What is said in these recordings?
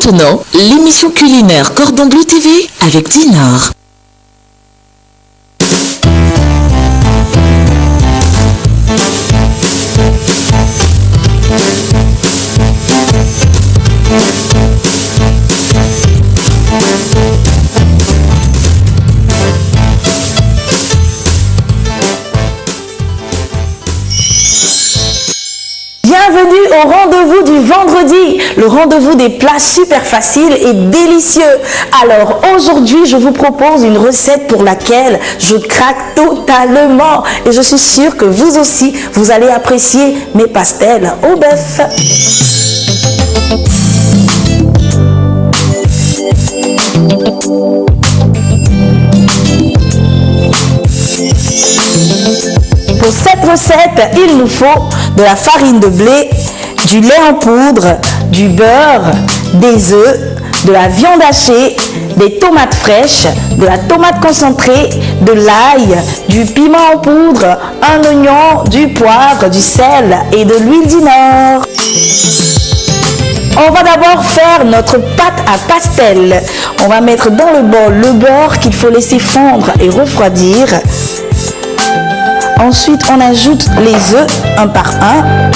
maintenant, l'émission culinaire Cordon Bleu TV avec Dinor. Bienvenue au rendez-vous du vendredi, le rendez-vous des plats super faciles et délicieux. Alors aujourd'hui, je vous propose une recette pour laquelle je craque totalement. Et je suis sûre que vous aussi, vous allez apprécier mes pastels au bœuf. Pour cette recette, il nous faut de la farine de blé, du lait en poudre, du beurre, des œufs, de la viande hachée, des tomates fraîches, de la tomate concentrée, de l'ail, du piment en poudre, un oignon, du poivre, du sel et de l'huile Dinor. On va d'abord faire notre pâte à pastel. On va mettre dans le bol le beurre qu'il faut laisser fondre et refroidir. Ensuite, on ajoute les œufs un par un.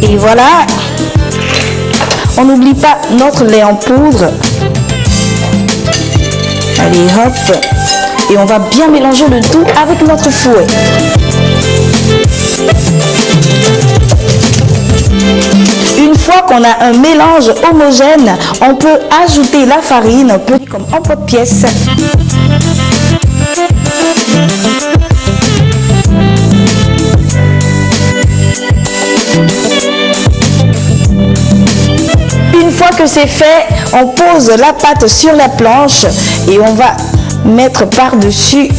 Et voilà. On n'oublie pas notre lait en poudre. Allez, hop. Et on va bien mélanger le tout avec notre fouet. Une fois qu'on a un mélange homogène, on peut ajouter la farine, petit comme en pot de pièce. Une fois que c'est fait, on pose la pâte sur la planche et on va mettre par-dessus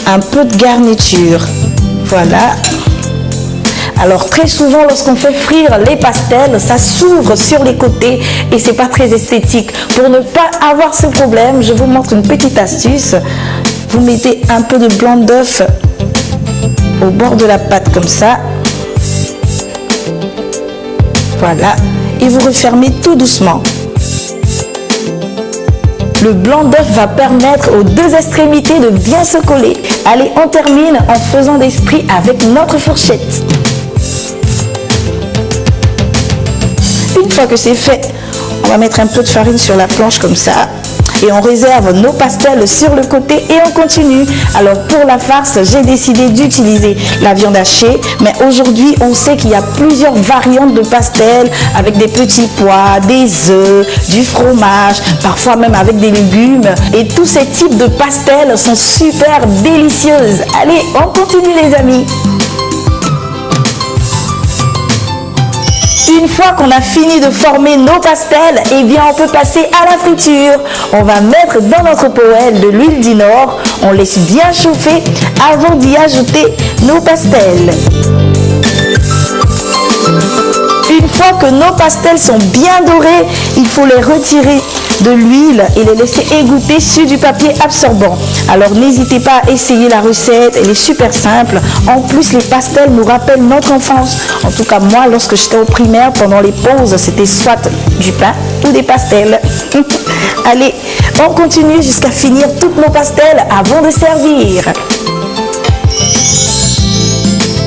un peu de garniture. Voilà. Alors très souvent lorsqu'on fait frire les pastels, ça s'ouvre sur les côtés et c'est pas très esthétique. Pour ne pas avoir ce problème, je vous montre une petite astuce. Vous mettez un peu de blanc d'œuf au bord de la pâte comme ça. Voilà. Et vous refermez tout doucement. Le blanc d'œuf va permettre aux deux extrémités de bien se coller. Allez, on termine en faisant des stries avec notre fourchette. Une fois que c'est fait, on va mettre un peu de farine sur la planche comme ça. Et on réserve nos pastels sur le côté et on continue. Alors pour la farce, j'ai décidé d'utiliser la viande hachée. Mais aujourd'hui, on sait qu'il y a plusieurs variantes de pastels avec des petits pois, des œufs, du fromage, parfois même avec des légumes. Et tous ces types de pastels sont super délicieuses. Allez, on continue les amis. Une fois qu'on a fini de former nos pastels, eh bien on peut passer à la friture. On va mettre dans notre poêle de l'huile Dinor. On laisse bien chauffer avant d'y ajouter nos pastels. Une fois que nos pastels sont bien dorés, il faut les retirer de l'huile et les laisser égoutter sur du papier absorbant. Alors n'hésitez pas à essayer la recette, elle est super simple. En plus, les pastels nous rappellent notre enfance. En tout cas, moi, lorsque j'étais au primaire, pendant les pauses, c'était soit du pain ou des pastels. Allez, on continue jusqu'à finir tous nos pastels avant de servir.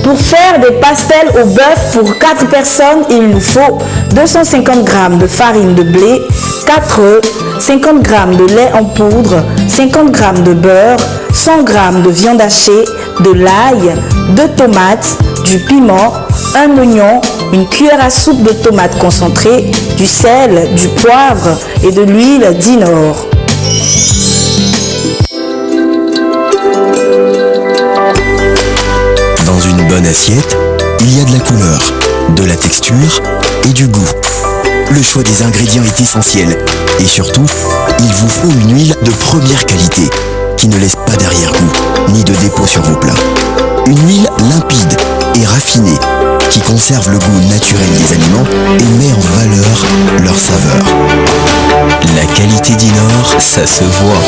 Pour faire des pastels au bœuf pour 4 personnes, il nous faut 250 g de farine de blé, 4 œufs, 50 g de lait en poudre, 50 g de beurre, 100 g de viande hachée, de l'ail, 2 tomates, du piment, un oignon, une cuillère à soupe de tomates concentrées, du sel, du poivre et de l'huile Dinor. Dans une bonne assiette, il y a de la couleur, de la texture et du goût. Le choix des ingrédients est essentiel. Et surtout, il vous faut une huile de première qualité qui ne laisse pas d'arrière-goût ni de dépôt sur vos plats. Une huile limpide et raffinée qui conserve le goût naturel des aliments et met en valeur leur saveur. La qualité Dinor, ça se voit.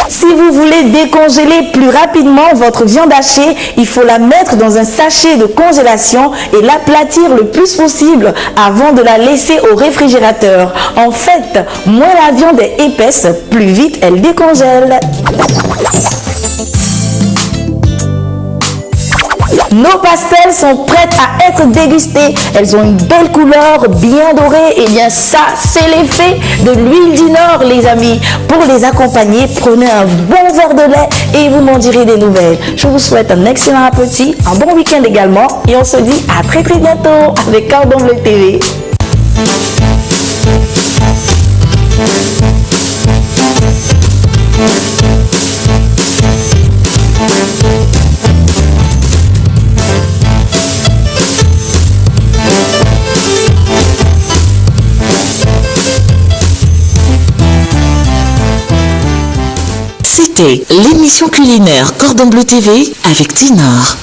Si vous voulez décongeler plus rapidement votre viande hachée, il faut la mettre dans un sachet de congélation et l'aplatir le plus possible avant de la laisser au réfrigérateur. En fait, moins la viande est épaisse, plus vite elle décongèle. Nos pastels sont prêtes à être dégustées. Elles ont une belle couleur, bien dorée. Et bien ça, c'est l'effet de l'huile Dinor, les amis. Pour les accompagner, prenez un bon verre de lait et vous m'en direz des nouvelles. Je vous souhaite un excellent appétit, un bon week-end également. Et on se dit à très bientôt avec Cordon Bleu TV. C'était l'émission culinaire Cordon Bleu TV avec Dinor.